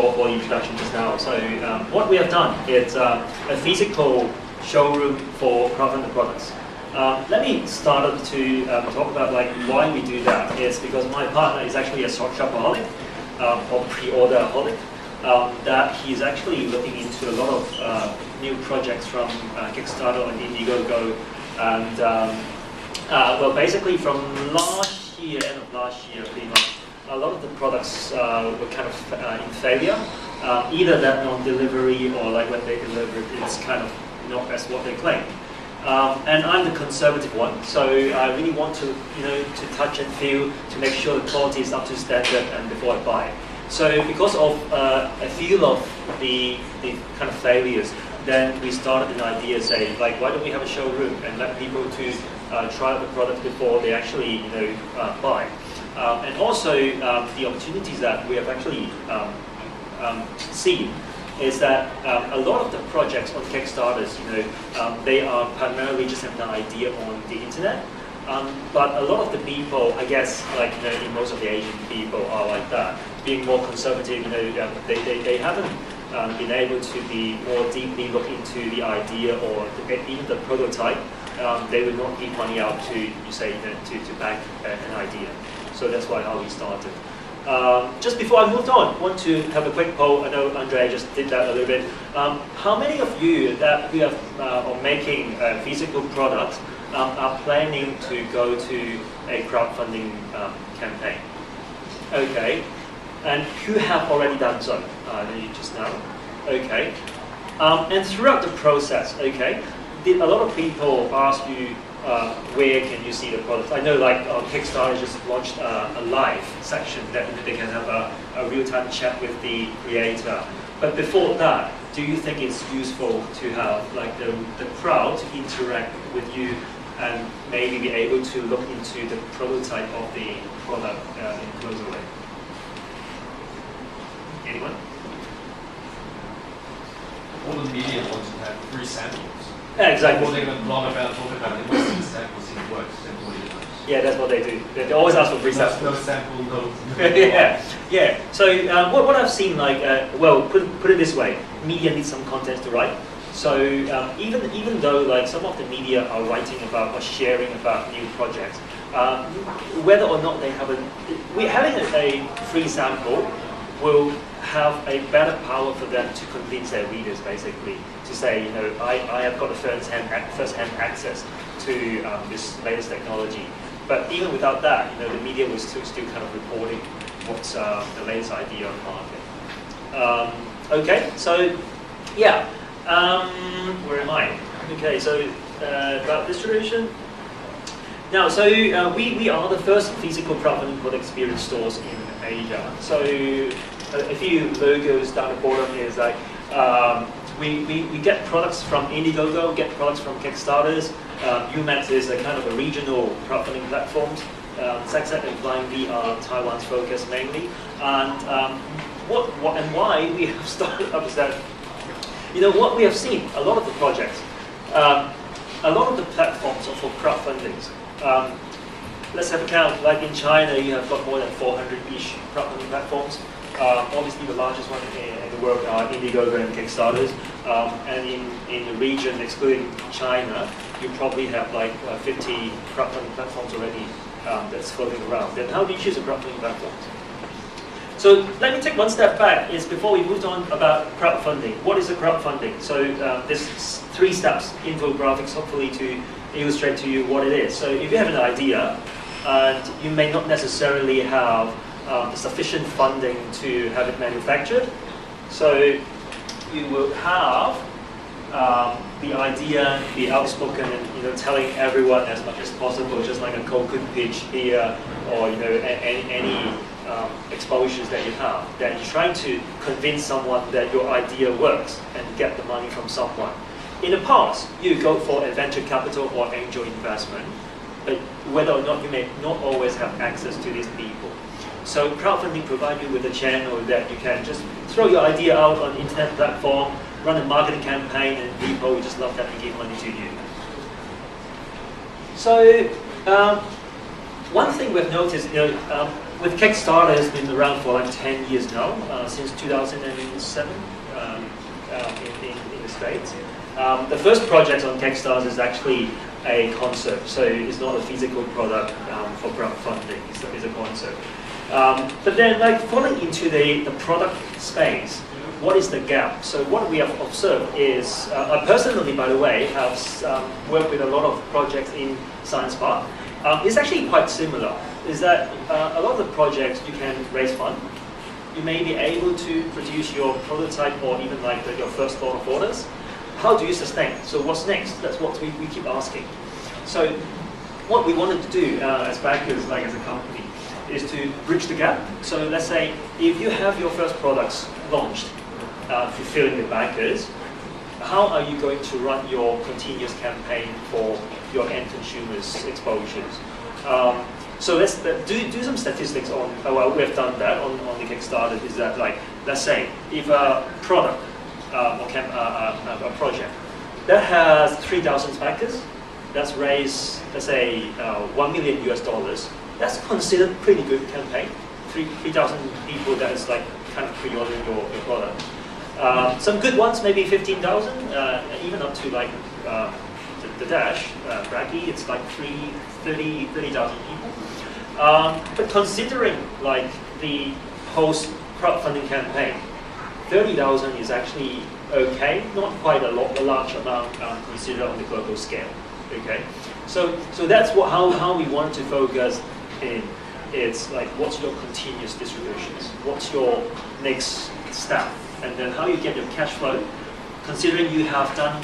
for the introduction just now. So what we have done is a physical showroom for crowdfunding products. Let me start to talk about like why we do that. It's because my partner is actually a shopaholic or pre-orderaholic. That he's actually looking into a lot of new projects from Kickstarter and Indiegogo, and well, basically from last year, end of last year, pretty much, a lot of the products were kind of in failure. Either that non-delivery or like when they delivered, it's kind of not as what they claim. And I'm the conservative one, so I really want to, to touch and feel to make sure the quality is up to standard and before I buy. So because of a few of the kind of failures, then we started an idea saying, like, why don't we have a showroom and let people to try out the product before they actually, buy. And also the opportunities that we have actually seen is that a lot of the projects on Kickstarters, they are primarily just have an idea on the internet. But a lot of the people, I guess, like in most of the Asian people are like that, being more conservative. They haven't been able to be more deeply look into the idea or even the prototype. They will not give money out to to back an idea. So that's why how we started. Just before I moved on, I want to have a quick poll. I know Andre just did that a little bit. How many of you that who are making physical products are planning to go to a crowdfunding campaign? Okay, and who have already done so? Just now. Okay, and throughout the process, okay, a lot of people ask you where can you see the product. I know, like Kickstarter just launched a live section that they can have a real-time chat with the creator. But before that, do you think it's useful to have like the crowd to interact with you and maybe be able to look into the prototype of the product in a closer way? Anyone? All the media wants to have free samples. Yeah, exactly. Before they're going to blog about, talk about it, they want to see the samples in works. Yeah, that's what they do. They always ask for free samples. No sample, no. yeah. So what I've seen, like, well, put it this way: media needs some content to write. So even though like some of the media are writing about or sharing about new projects, whether or not they have having a free sample will have a better power for them to convince their readers, basically, to say, I have got a first-hand access to this latest technology. But even without that, the media was still kind of reporting what's the latest idea on the market. Okay, so yeah, where am I? Okay, so about distribution. Now, so we are the first physical crowdfunding product experience stores in Asia. So a few logos down the bottom is like we get products from Indiegogo, get products from Kickstarters. UMax is a kind of a regional crowdfunding platform. Saxat and Flying V are Taiwan's focus mainly. And what and why we have started up is that what we have seen a lot of the projects, a lot of the platforms are for crowdfundings. Let's have a count. Like in China, you have got more than 400-ish crowdfunding platforms. Obviously, the largest one in the world are Indiegogo and Kickstarters. And in the region, excluding China, you probably have like 50 crowdfunding platforms already that's floating around. Then how do you choose a crowdfunding platform? So let me take one step back. Is before we moved on about crowdfunding. What is a crowdfunding? So there's 3 steps, infographics, hopefully to illustrate to you what it is. So if you have an idea, and you may not necessarily have the sufficient funding to have it manufactured, so you will have the idea, be outspoken, and telling everyone as much as possible, just like a cold pitch here, or any exposures that you have. That you're trying to convince someone that your idea works and get the money from someone. In the past, you go for a venture capital or angel investment, but whether or not you may not always have access to these people. So crowdfunding provides you with a channel that you can just throw your idea out on internet platform, run a marketing campaign, and people will just love that and give money to you. So one thing we've noticed, with Kickstarter, it's been around for like 10 years now, since 2007 in the States. The first project on Kickstarter is actually a concept, so it's not a physical product for crowdfunding, it's a concept. But then, like, falling into the product space, what is the gap? So what we have observed is, I personally, by the way, have worked with a lot of projects in Science Park. It's actually quite similar, is that a lot of the projects you can raise funds. You may be able to produce your prototype or even like your first lot of orders. How do you sustain? So what's next? That's what we keep asking. So what we wanted to do as backers, like as a company, is to bridge the gap. So let's say if you have your first products launched, fulfilling the backers, how are you going to run your continuous campaign for your end consumers' exposures? So let's do some statistics on, well, we've done that on the Kickstarter, is that, like, let's say if a product or a project that has 3,000 backers, that's raised, let's say, $1 million US, that's considered pretty good campaign. 3,000 people that is like kind of pre-ordering your product. Some good ones, maybe 15,000, even up to like the Dash, Braggy, it's like 30,000 people. But considering like the post crowdfunding campaign, 30,000 is actually okay, not quite a large amount considered on the global scale. Okay, so that's how we want to focus in. It's like, what's your continuous distributions? What's your next step? And then how you get your cash flow, considering you have done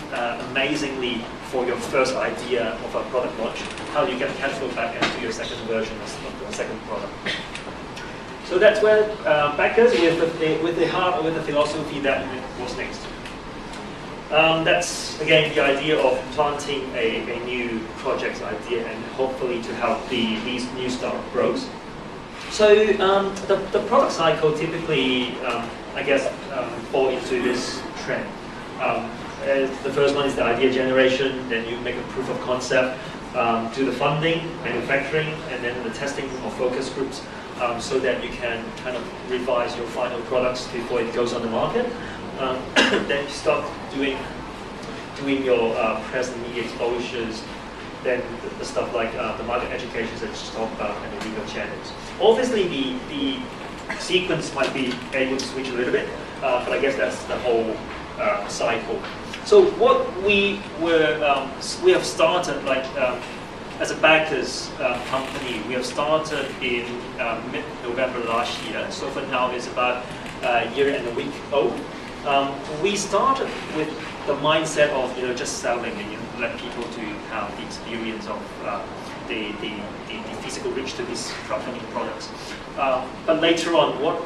amazingly for your first idea of a product launch, how do you get cash flow back into your second version of the second product? So that's where backers with the heart, with the philosophy that what's next. That's again the idea of planting a new project idea and hopefully to help these new startup grows. So the product cycle typically, I guess, fall into this trend. The first one is the idea generation, then you make a proof of concept, do the funding, manufacturing, and then the testing of focus groups, so that you can kind of revise your final products before it goes on the market. Then you start doing your press and media exposures, then the stuff like the market education that I just talked about, and the legal channels. Obviously, the sequence might be able to switch a little bit, but I guess that's the whole cycle. So what we have started, like as a backers company, we have started in mid-November last year. So for now, it's about a year and a week old. We started with the mindset of just selling and let people to have the experience of the physical reach to these crowdfunding products. But later on, what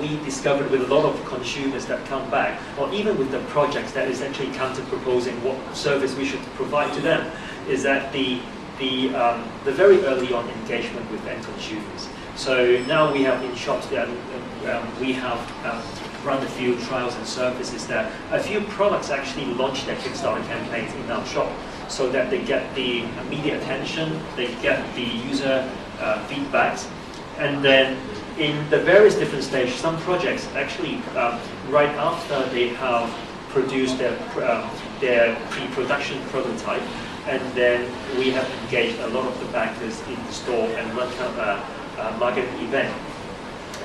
we discovered with a lot of consumers that come back, or even with the projects that is actually counter-proposing what service we should provide to them, is that the very early on engagement with end consumers. So now we have in shops that we have run a few trials and services that a few products actually launch their Kickstarter campaigns in our shop, so that they get the immediate attention, they get the user feedbacks, and then in the various different stages, some projects actually right after they have produced their pre-production prototype, and then we have engaged a lot of the backers in the store and run kind of a marketing event.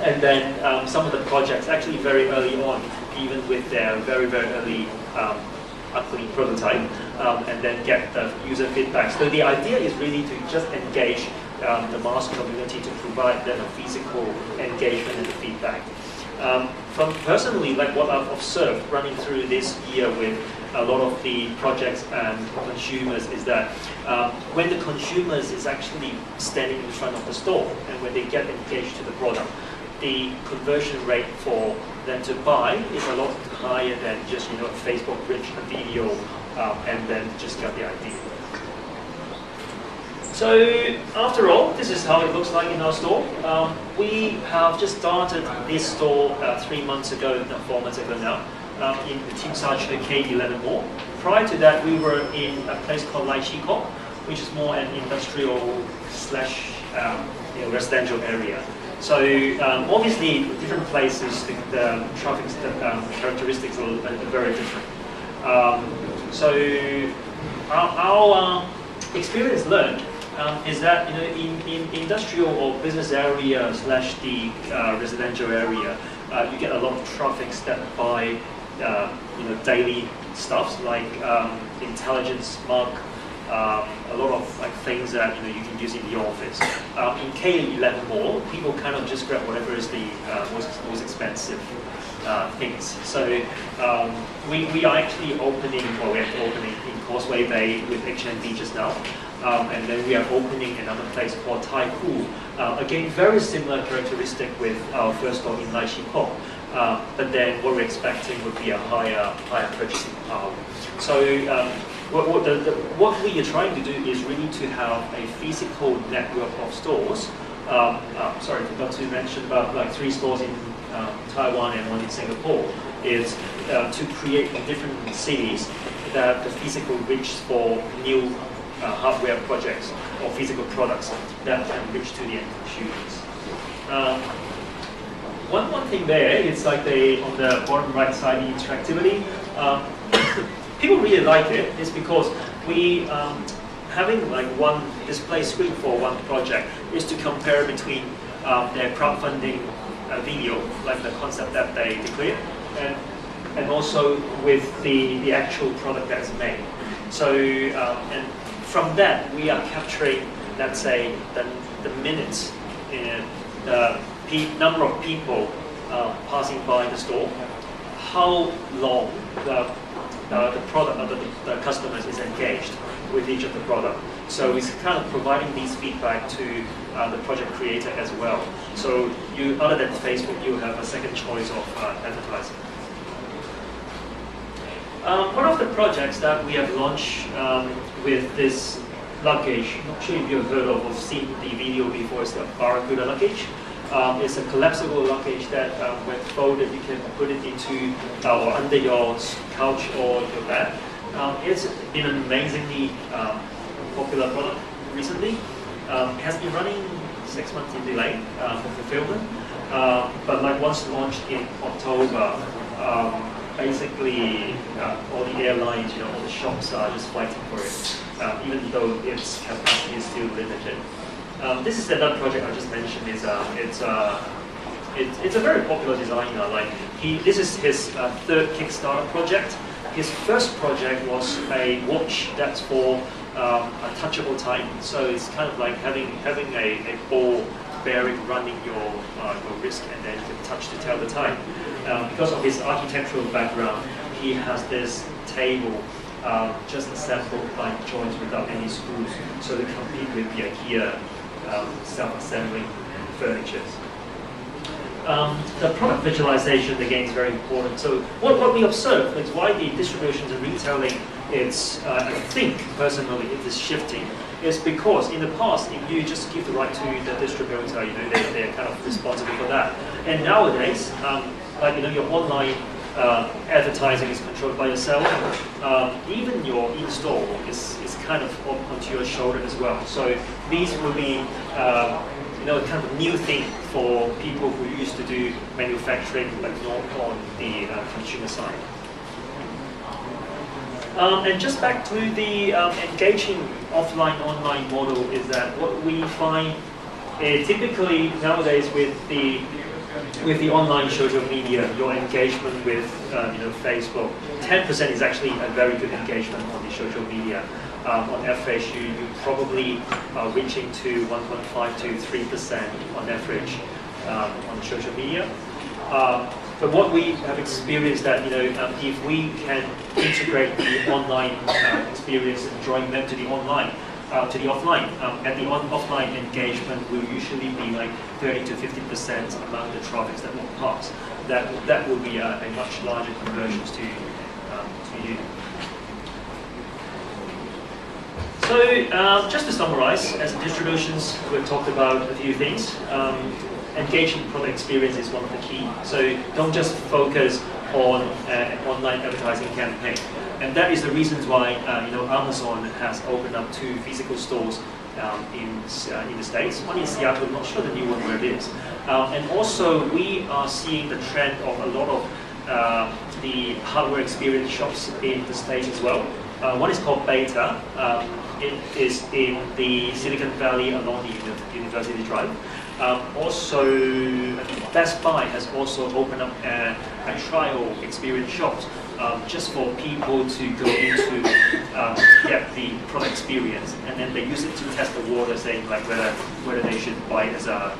And then some of the projects actually very early on, even with their very, very early upcoming prototype, and then get the user feedback. So the idea is really to just engage the mass community to provide them a physical engagement and feedback. From personally, like what I've observed running through this year with a lot of the projects and consumers, is that when the consumers is actually standing in front of the store and when they get engaged to the product, the conversion rate for them to buy is a lot higher than just a Facebook rich video and then just get the idea. So after all, this is how it looks like in our store. We have just started this store 3 months ago, no, 4 months ago now, in the Tim Sarge K11 Mall. Prior to that, we were in a place called Lai Chi Kok, which is more an industrial slash residential area. So obviously, different places, the traffic characteristics are very different. So our experience learned is that in industrial or business area / the residential area, you get a lot of traffic that buy daily stuffs like intelligence mug, a lot of things that you can use in the office. In K11 mall, people kind of just grab whatever is the most expensive things. So we are actually opening, or we are opening in Causeway Bay with HND just now. And then we are opening another place called Taikoo. Again, very similar characteristic with our first store in Lai Chi Po. But then what we're expecting would be a higher purchasing power. So what we are trying to do is really to have a physical network of stores. Sorry, I forgot to mention about 3 stores in Taiwan and 1 in Singapore. Is to create in different cities that the physical reach for new hardware projects or physical products that can reach to the end consumers. One thing there, it's on the bottom right side, the interactivity. People really like it. It's because we having one display screen for one project is to compare between their crowdfunding video, like the concept that they declared, and also with the actual product that is made. So and from that, we are capturing, let's say, the minutes in the number of people passing by the store, how long the product or the customers is engaged with each of the product. So it's kind of providing these feedback to the project creator as well. So you, other than Facebook, you have a second choice of advertising. One of the projects that we have launched with this luggage, I'm not sure if you've heard of or seen the video before, it's the Barracuda luggage. It's a collapsible luggage that when folded you can put it into or under your couch or your bed. It's been an amazingly popular product recently. It has been running 6 months in delay for fulfillment, but once launched in October, basically all the airlines, all the shops are just fighting for it, even though its capacity is still limited. This is another project I just mentioned. It's a very popular designer. This is his 3rd Kickstarter project. His first project was a watch that's for a touchable time. So it's kind of like having a ball bearing running your wrist, and then you can touch to tell the time. Because of his architectural background, he has this table just assembled by joints without any screws, so to compete with the IKEA self-assembly furniture. The product visualization again is very important. So what we observe is why the distributions and retailing, I think personally it is shifting, is because in the past if you just give the right to the distributor, they're kind of responsible for that. And nowadays, your online advertising is controlled by yourself. Even your in-store is kind of onto your shoulder as well. So these will be kind of new thing for people who used to do manufacturing, but not on the consumer side. And just back to the engaging offline-online model is that what we find typically nowadays with the online social media, your engagement with Facebook, 10% is actually a very good engagement on the social media. On average, you probably are reaching to 1.5 to 3% on average on social media. But what we have experienced that if we can integrate the online experience and drawing them to the online, to the offline, and the offline engagement will usually be 30 to 50% among the traffic that will pass. That will be a much larger conversion to you. So just to summarize, as distributions, we've talked about a few things. Engaging product experience is one of the key. So don't just focus on an online advertising campaign. And that is the reasons why Amazon has opened up 2 physical stores in the States. One in Seattle, I'm not sure the new one where it is. And also we are seeing the trend of a lot of the hardware experience shops in the States as well. One is called Beta. It is in the Silicon Valley along the University Drive. Also, I think Best Buy has also opened up a trial experience shops just for people to go into get the product experience, and then they use it to test the water, saying like whether they should buy it as a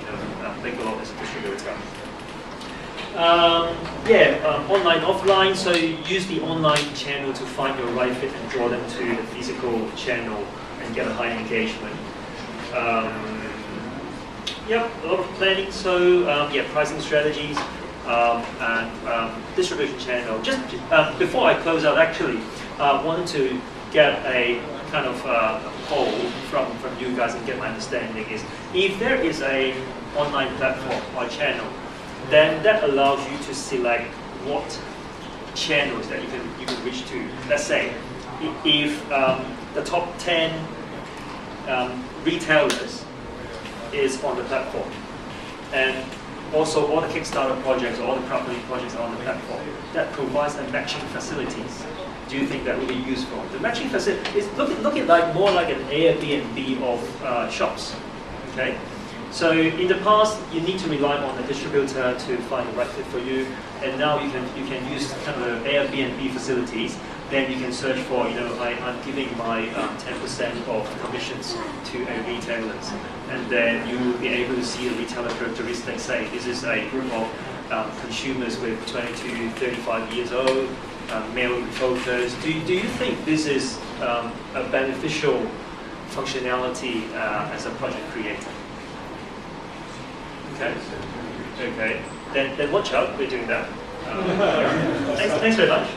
Bangalore as a distributor. Online, offline. So you use the online channel to find your right fit and draw them to the physical channel and get a high engagement. A lot of planning. So pricing strategies and distribution channel. Just before I close out, actually, wanted to get a kind of poll from you guys and get my understanding is if there is a online platform or channel, then that allows you to select what channels that you can reach to. Let's say if the top 10 retailers is on the platform, and also all the Kickstarter projects, all the crowdfunding projects are on the platform, that provides a matching facilities. Do you think that will be useful? The matching facility is looking like more like an Airbnb of shops. Okay. So in the past, you need to rely on a distributor to find the right fit for you, and now you can use kind of Airbnb facilities. Then you can search for, I'm giving my 10% of commissions to a retailers, and then you will be able to see the retailer characteristics. Say this is a group of consumers with 20 to 35 years old, male focused. Do you think this is a beneficial functionality as a project creator? Okay. Then watch out. We're doing that. Thanks very much.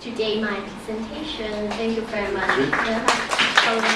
Today my presentation. Thank you very much.